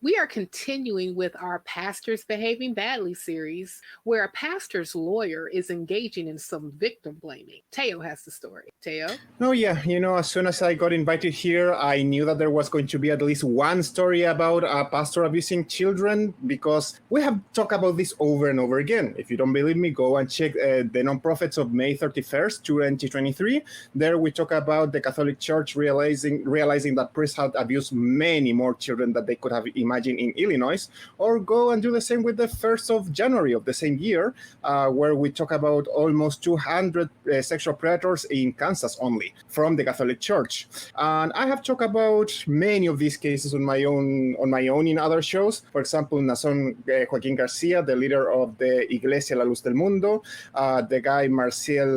We are continuing with our Pastors Behaving Badly series, where a pastor's lawyer is engaging in some victim blaming. Teo has the story. Teo? Oh, yeah. As soon as I got invited here, I knew that there was going to be at least one story about a pastor abusing children, because we have talked about this over and over again. If you don't believe me, go and check the Non-Prophets of May 31st, 2023. There we talk about the Catholic Church realizing that priests had abused many more children than they could have imagined in Illinois. Or go and do the same with the 1st of January of the same year, where we talk about almost 200 sexual predators in Kansas only from the Catholic Church. And I have talked about many of these cases on my own in other shows. For example, Nason Joaquin Garcia, the leader of the Iglesia La Luz del Mundo, the guy Marcial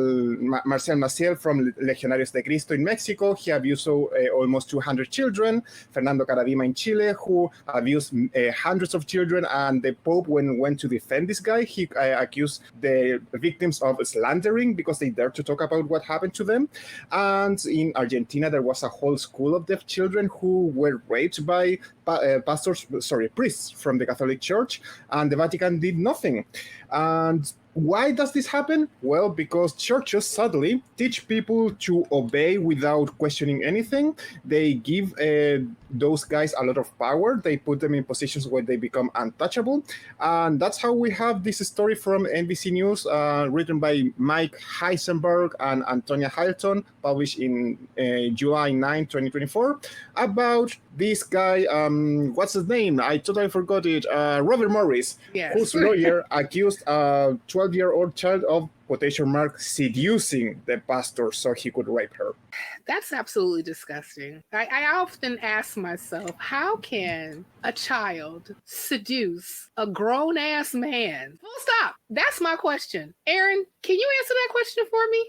Maciel from Legionarios de Cristo in Mexico. He abused almost 200 children. Fernando Caradima in Chile, who abused hundreds of children, and the Pope, when went to defend this guy, he accused the victims of slandering because they dared to talk about what happened to them. And in Argentina, there was a whole school of deaf children who were raped by priests from the Catholic Church, and the Vatican did nothing. And why does this happen? Well, because churches sadly teach people to obey without questioning anything. They give those guys a lot of power. They put them in positions where they become untouchable. And that's how we have this story from NBC News, written by Mike Heisenberg and Antonia Hilton, published in July 9, 2024, about this guy, what's his name? I totally forgot it. Robert Morris, Yes. whose lawyer accused a 12-year-old child of seducing the pastor so he could rape her. That's absolutely disgusting. I often ask myself, how can a child seduce a grown-ass man? Full stop. That's my question. Aaron, can you answer that question for me?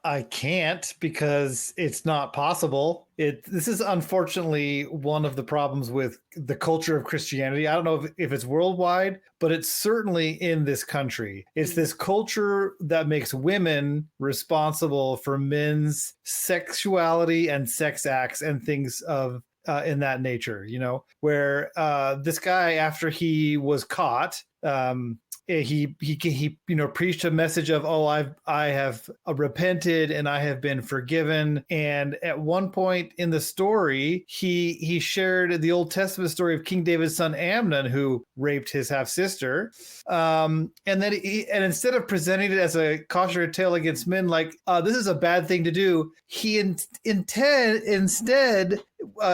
I can't, because it's not possible. This is unfortunately one of the problems with the culture of Christianity. I don't know if it's worldwide, but it's certainly in this country. It's this culture that makes women responsible for men's sexuality and sex acts and things of in that nature, where this guy, after he was caught, he preached a message of, I have repented and I have been forgiven. And at one point in the story, he shared the Old Testament story of King David's son Amnon, who raped his half sister. And instead of presenting it as a cautionary tale against men, like this is a bad thing to do, he instead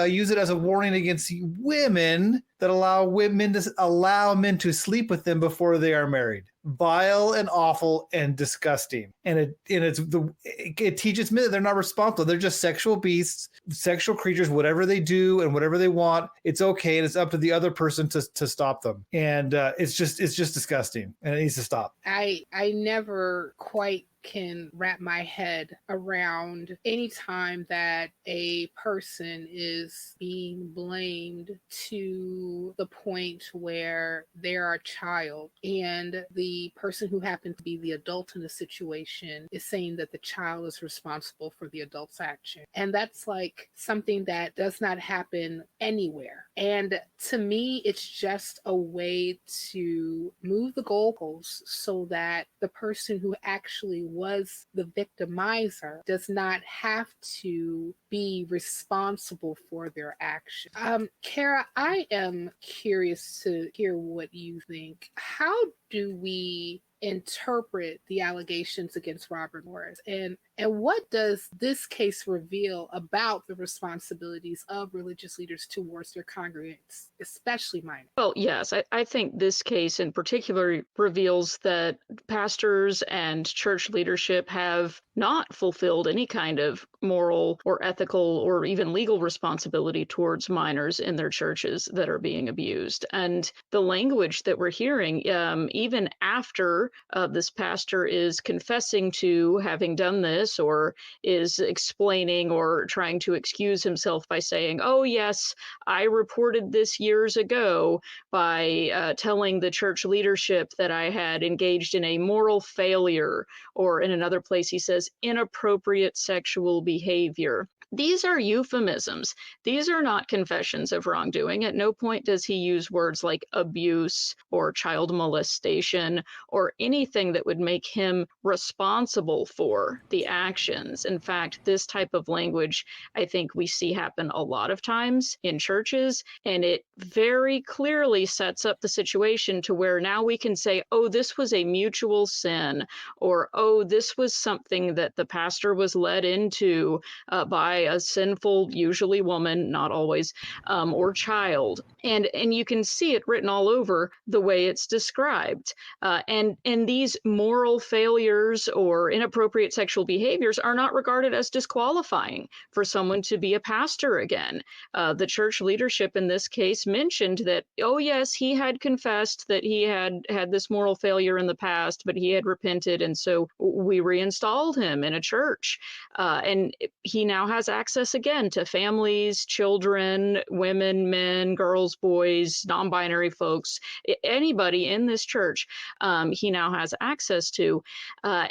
use it as a warning against women that allow men to sleep with them before they are married. Vile and awful and disgusting. And it teaches men that they're not responsible. They're just sexual beasts, sexual creatures. Whatever they do and whatever they want, it's okay, and it's up to the other person to stop them. And it's just disgusting, and it needs to stop. I never quite can wrap my head around any time that a person is being blamed to the point where they're a child, and the person who happened to be the adult in the situation is saying that the child is responsible for the adult's action. And that's like something that does not happen anywhere. And to me, it's just a way to move the goalposts so that the person who actually was the victimizer does not have to be responsible for their action. Kara, I am curious to hear what you think. How do we interpret the allegations against Robert Morris, and what does this case reveal about the responsibilities of religious leaders towards their congregants, especially minors? Well, yes, I think this case in particular reveals that pastors and church leadership have not fulfilled any kind of moral or ethical or even legal responsibility towards minors in their churches that are being abused. And the language that we're hearing, even after this pastor is confessing to having done this, or is explaining or trying to excuse himself by saying, oh, yes, I reported this years ago by telling the church leadership that I had engaged in a moral failure, or in another place he says inappropriate sexual behavior. these are euphemisms. These are not confessions of wrongdoing. At no point does he use words like abuse or child molestation or anything that would make him responsible for the actions. In fact, this type of language, I think we see happen a lot of times in churches, and it very clearly sets up the situation to where now we can say, oh, this was a mutual sin, or oh, this was something that the pastor was led into by a sinful, usually woman, not always, or child. And you can see it written all over the way it's described. And these moral failures or inappropriate sexual behaviors are not regarded as disqualifying for someone to be a pastor again. The church leadership in this case mentioned that, oh yes, he had confessed that he had this moral failure in the past, but he had repented, and so we reinstalled him in a church. And he now has access again to families, children, women, men, girls, boys, non-binary folks, anybody in this church, he now has access to.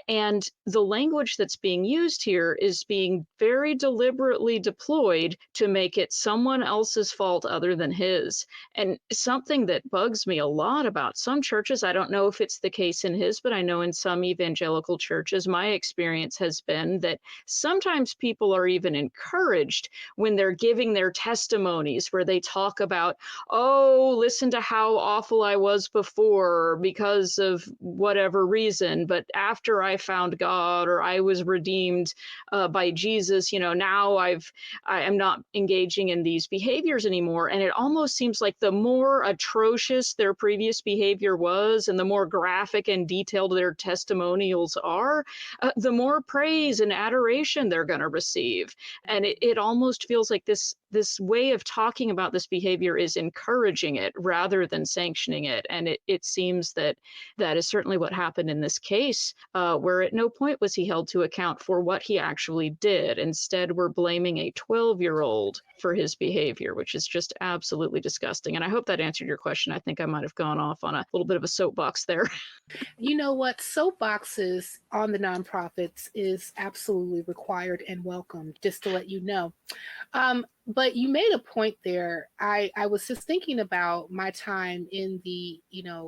And the language that's being used here is being very deliberately deployed to make it someone else's fault other than his. And something that bugs me a lot about some churches, I don't know if it's the case in his, but I know in some evangelical churches, my experience has been that sometimes people are even encouraged when they're giving their testimonies where they talk about, oh, listen to how awful I was before because of whatever reason, but after I found God or I was redeemed by Jesus, now I am not engaging in these behaviors anymore. And it almost seems like the more atrocious their previous behavior was and the more graphic and detailed their testimonials are, the more praise and adoration they're going to receive. And it almost feels like this way of talking about this behavior is encouraging it rather than sanctioning it. And it seems that is certainly what happened in this case, where at no point was he held to account for what he actually did. Instead, we're blaming a 12-year-old for his behavior, which is just absolutely disgusting. And I hope that answered your question. I think I might have gone off on a little bit of a soapbox there. You know what? Soapboxes on the nonprofits is absolutely required and welcome, just to let you know. But you made a point there. I was just thinking about my time in the,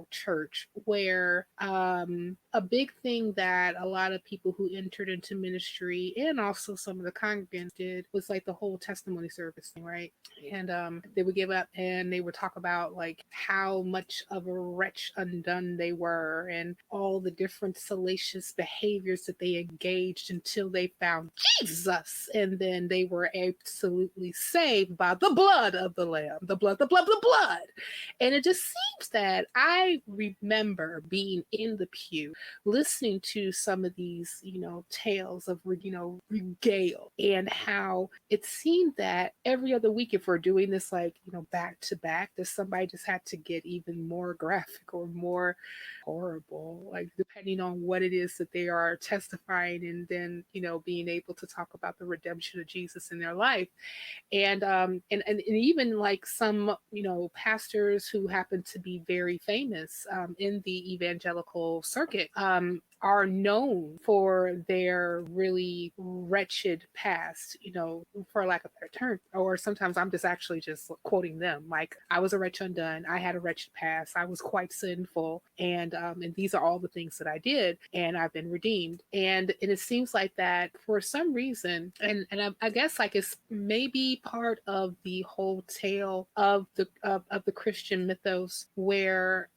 church where a big thing that a lot of people who entered into ministry and also some of the congregants did was like the whole testimony service thing, right? And they would give up and they would talk about like how much of a wretch undone they were and all the different salacious behaviors that they engaged until they found Jesus. And then they were absolutely saved by the blood of the Lamb, the blood. And it just seems that I remember being in the pew, listening to some of these, tales of, regale, and how it seemed that every other week, if we're doing this, like, back to back, that somebody just had to get even more graphic or more horrible, like depending on what it is that they are testifying, and then, being able to talk about the redemption of Jesus in their life. And even like some pastors who happen to be very famous in the evangelical circuit are known for their really wretched past, for lack of a better term. Or sometimes I'm just actually just quoting them, like, I was a wretch undone, I had a wretched past, I was quite sinful, and these are all the things that I did, and I've been redeemed. And it seems like that for some reason, and I guess like it's maybe part of the whole tale of the Christian mythos, where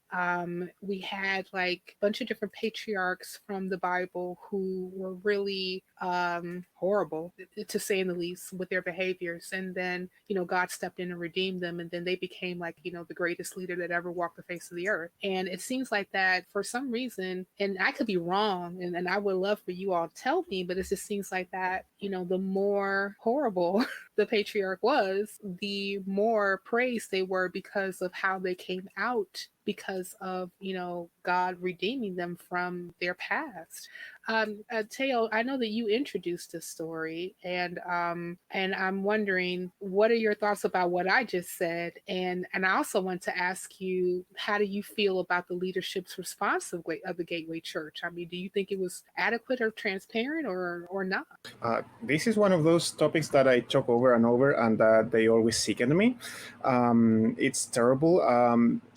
we had like a bunch of different patriarchs from the Bible who were really horrible, to say in the least, with their behaviors. And then, God stepped in and redeemed them. And then they became like, the greatest leader that ever walked the face of the earth. And it seems like that for some reason, and I could be wrong, and I would love for you all to tell me, but it just seems like that, the more horrible the patriarch was, the more praised they were because of how they came out, because of, God redeeming them from their past. Teo, I know that you introduced this story, and I'm wondering, what are your thoughts about what I just said? And I also want to ask you, how do you feel about the leadership's response of the Gateway Church? I mean, do you think it was adequate or transparent, or not? This is one of those topics that I talk over and over, and that they always sicken me. It's terrible.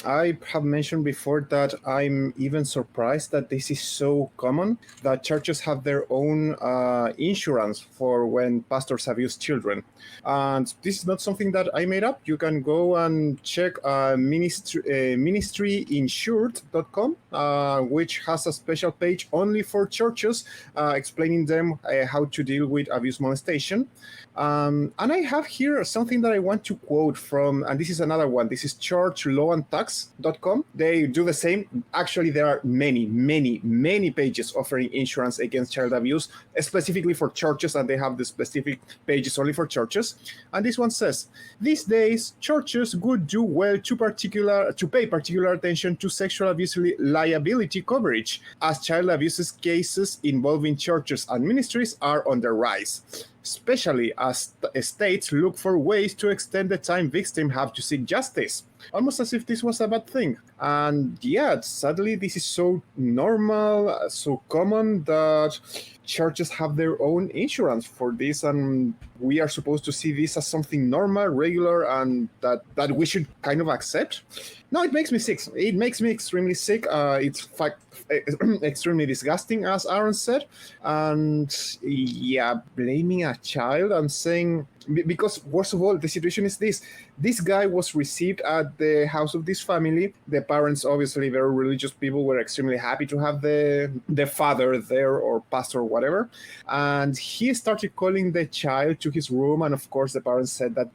I have mentioned before that I'm even surprised that this is so common, that churches have their own insurance for when pastors abuse children. And this is not something that I made up. You can go and check ministryinsured.com, which has a special page only for churches, explaining them how to deal with abuse molestation. And I have here something that I want to quote from, and this is another one. This is churchlawandtax.com. They do the same. Actually, there are many pages offering insurance against child abuse, specifically for churches, and they have the specific pages only for churches. And this one says, these days, churches would do well to pay particular attention to sexual abuse liability coverage, as child abuse cases involving churches and ministries are on the rise, especially as states look for ways to extend the time victims have to seek justice. Almost as if this was a bad thing. And yeah, sadly, this is so normal, so common, that churches have their own insurance for this, and we are supposed to see this as something normal, regular, and that we should kind of accept. No, it makes me sick. It makes me extremely sick. It's extremely disgusting, as Aaron said. And yeah, blaming a child and saying, because first of all, the situation is this guy was received at the house of this family. The parents, obviously very religious people, were extremely happy to have the father there, or pastor, or whatever. And he started calling the child to his room, and of course the parents said that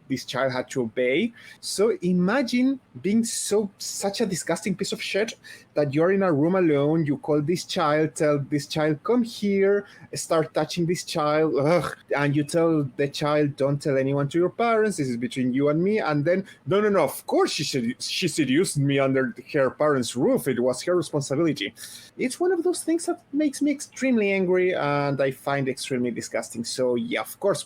this child had to obey. So imagine being such a disgusting piece of shit that you're in a room alone, you call this child, tell this child, come here, start touching this child, and you tell the child, don't tell anyone to your parents, this is between you and me. And then, no, of course she seduced me under her parents' roof, it was her responsibility. It's one of those things that makes me extremely angry, and I find extremely disgusting. So yeah, of course,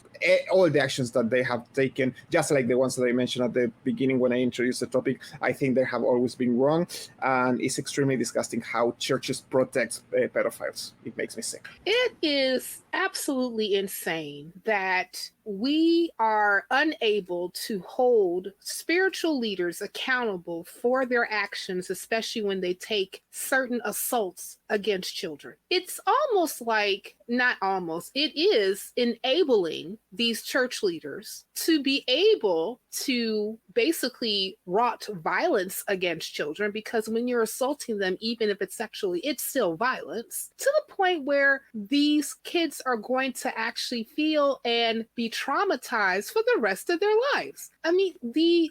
all the actions that they have taken, just like the ones that I mentioned at the beginning when I introduced the topic, I think they have always been wrong, and it's extremely disgusting how churches protect pedophiles. It makes me sick. It is absolutely insane that we are unable to hold spiritual leaders accountable for their actions, especially when they take certain assaults against children. It's almost like, not almost, it is enabling these church leaders to be able to basically wrought violence against children, because when you're assaulting them, even if it's sexually, it's still violence, to the point where these kids are going to actually feel and be traumatized for the rest of their lives. I mean, the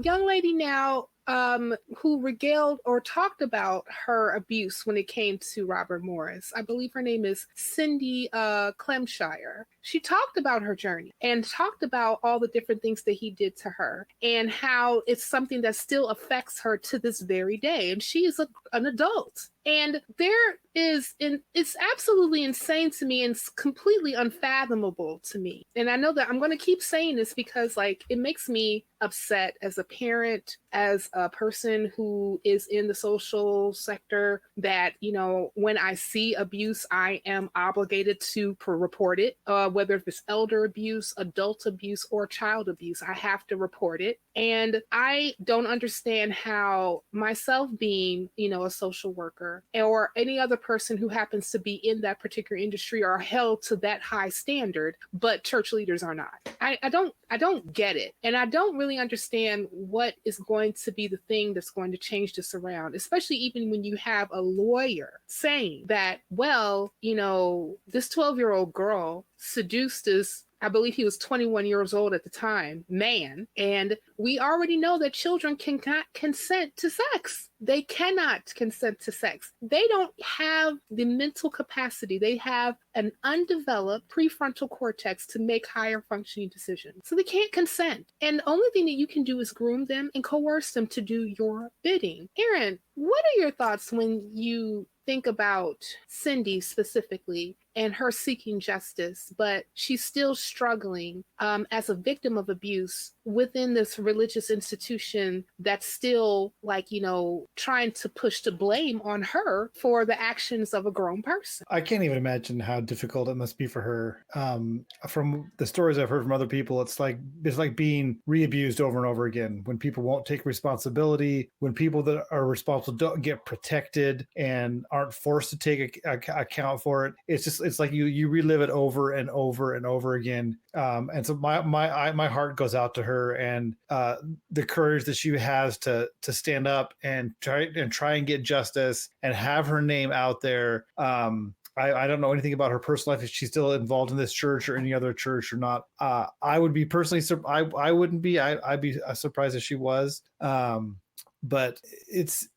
young lady now who regaled or talked about her abuse when it came to Robert Morris, I believe her name is Cindy Clemshire. She talked about her journey and talked about all the different things that he did to her, and how it's something that still affects her to this very day. And she is an adult. And it's absolutely insane to me, and it's completely unfathomable to me. And I know that I'm going to keep saying this because, like, it makes me upset as a parent, as a person who is in the social sector, that, you know, when I see abuse, I am obligated to report it, whether it's elder abuse, adult abuse, or child abuse. I have to report it. And I don't understand how myself being, you know, a social worker or any other person who happens to be in that particular industry are held to that high standard, but church leaders are not. I don't get it. And I don't really understand what is going to be the thing that's going to change this around, especially even when you have a lawyer saying that, well, you know, this 12-year-old girl seduced this, I believe he was 21 years old at the time, man. And we already know that children cannot consent to sex. They cannot consent to sex. They don't have the mental capacity. They have an undeveloped prefrontal cortex to make higher functioning decisions. So they can't consent. And the only thing that you can do is groom them and coerce them to do your bidding. Aaron, what are your thoughts when you think about Cindy specifically and her seeking justice, but she's still struggling as a victim of abuse within this religious institution that's still trying to push the blame on her for the actions of a grown person? I can't even imagine how difficult it must be for her. From the stories I've heard from other people, it's like being re-abused over and over again. When people won't take responsibility, when people that are responsible don't get protected and aren't forced to take account for it. It's like you relive it over and over and over again. And so my heart goes out to her, and the courage that she has to stand up and try and get justice and have her name out there. I don't know anything about her personal life, if she's still involved in this church or any other church or not. I would be personally, I wouldn't be. I'd be surprised if she was. But it's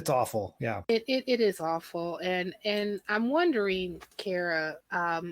awful. Yeah. It is awful. And I'm wondering, Kara,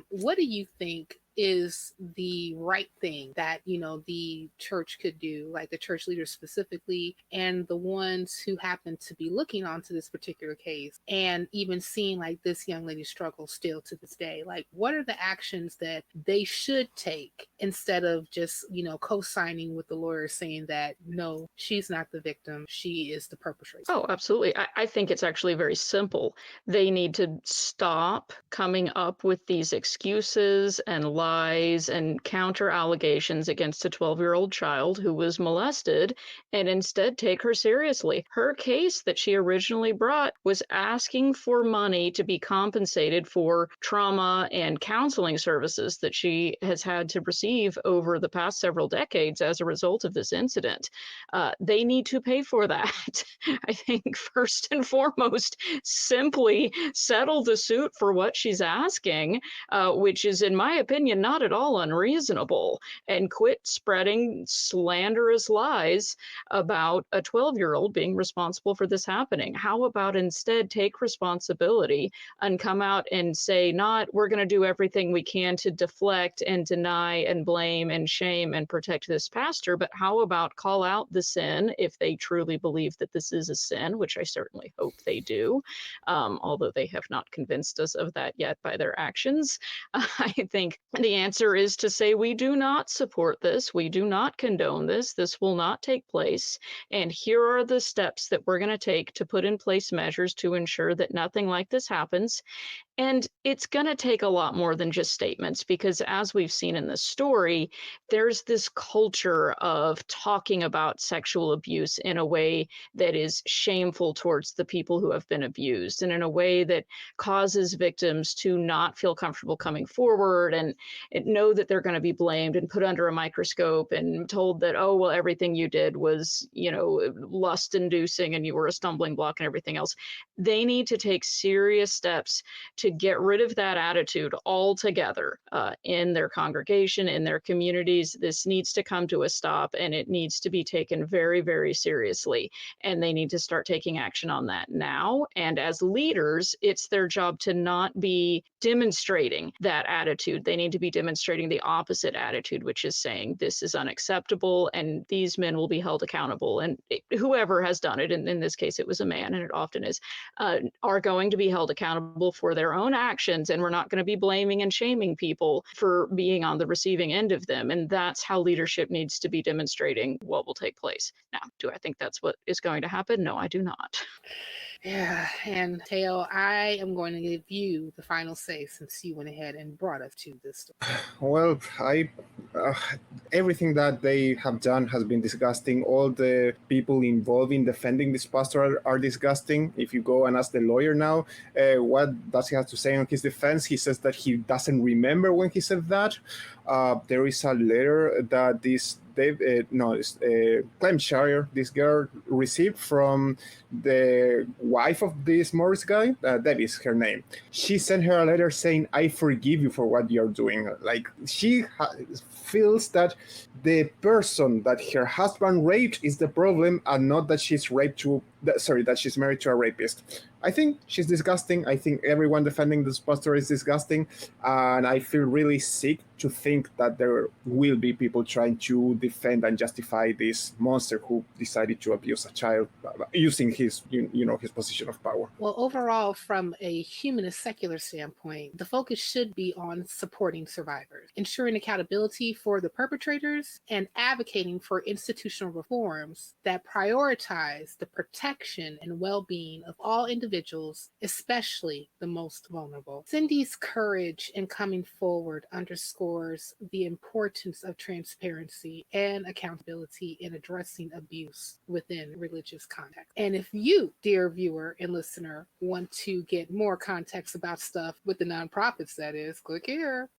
what do you think is the right thing that, the church could do, like the church leaders specifically, and the ones who happen to be looking onto this particular case and even seeing like this young lady struggle still to this day? Like, what are the actions that they should take instead of just, co-signing with the lawyer saying that, no, she's not the victim, she is the perpetrator? Oh, absolutely. I think it's actually very simple. They need to stop coming up with these excuses and lies and counter allegations against a 12-year-old child who was molested, and instead take her seriously. Her case that she originally brought was asking for money to be compensated for trauma and counseling services that she has had to receive over the past several decades as a result of this incident. They need to pay for that. I think first and foremost, simply settle the suit for what she's asking, which is, in my opinion, not at all unreasonable, and quit spreading slanderous lies about a 12-year-old being responsible for this happening. How about instead take responsibility and come out and say, not we're going to do everything we can to deflect and deny and blame and shame and protect this pastor, but how about call out the sin if they truly believe that this is a sin, which I certainly hope they do, although they have not convinced us of that yet by their actions. I think the answer is to say, we do not support this, we do not condone this, this will not take place, and here are the steps that we're going to take to put in place measures to ensure that nothing like this happens. And it's going to take a lot more than just statements, because as we've seen in the story, there's this culture of talking about sexual abuse in a way that is shameful towards the people who have been abused, and in a way that causes victims to not feel comfortable coming forward and know that they're going to be blamed and put under a microscope and told that, oh, well, everything you did was, lust inducing and you were a stumbling block and everything else. They need to take serious steps to get rid of that attitude altogether in their congregation, in their communities. This needs to come to a stop, and it needs to be taken very, very seriously. And they need to start taking action on that now. And as leaders, it's their job to not be demonstrating that attitude. They need to be demonstrating the opposite attitude, which is saying this is unacceptable and these men will be held accountable. And whoever has done it, and in this case it was a man, and it often is, are going to be held accountable for their own actions, and we're not going to be blaming and shaming people for being on the receiving end of them. And that's how leadership needs to be demonstrating what will take place. Now, do I think that's what is going to happen? No, I do not. Yeah, and Teo, I am going to give you the final say since you went ahead and brought us to this story. Well, everything that they have done has been disgusting. All the people involved in defending this pastor are disgusting. If you go and ask the lawyer now, what does he have to say on his defense? He says that he doesn't remember when he said that. there is a letter that Clem Shire, this girl, received from the wife of this Morris guy. That is her name. She sent her a letter saying, "I forgive you for what you're doing." Like she feels that the person that her husband raped is the problem, and not that that she's married to a rapist. I think she's disgusting. I think everyone defending this pastor is disgusting, and I feel really sick to think that there will be people trying to defend and justify this monster who decided to abuse a child using his his position of power. Well, overall, from a humanist secular standpoint, the focus should be on supporting survivors, ensuring accountability for the perpetrators, and advocating for institutional reforms that prioritize the protection and well-being of all individuals, especially the most vulnerable. Cindy's courage in coming forward underscores the importance of transparency and accountability in addressing abuse within religious context. And if you, dear viewer and listener, want to get more context about stuff with the nonprofits, that is, click here.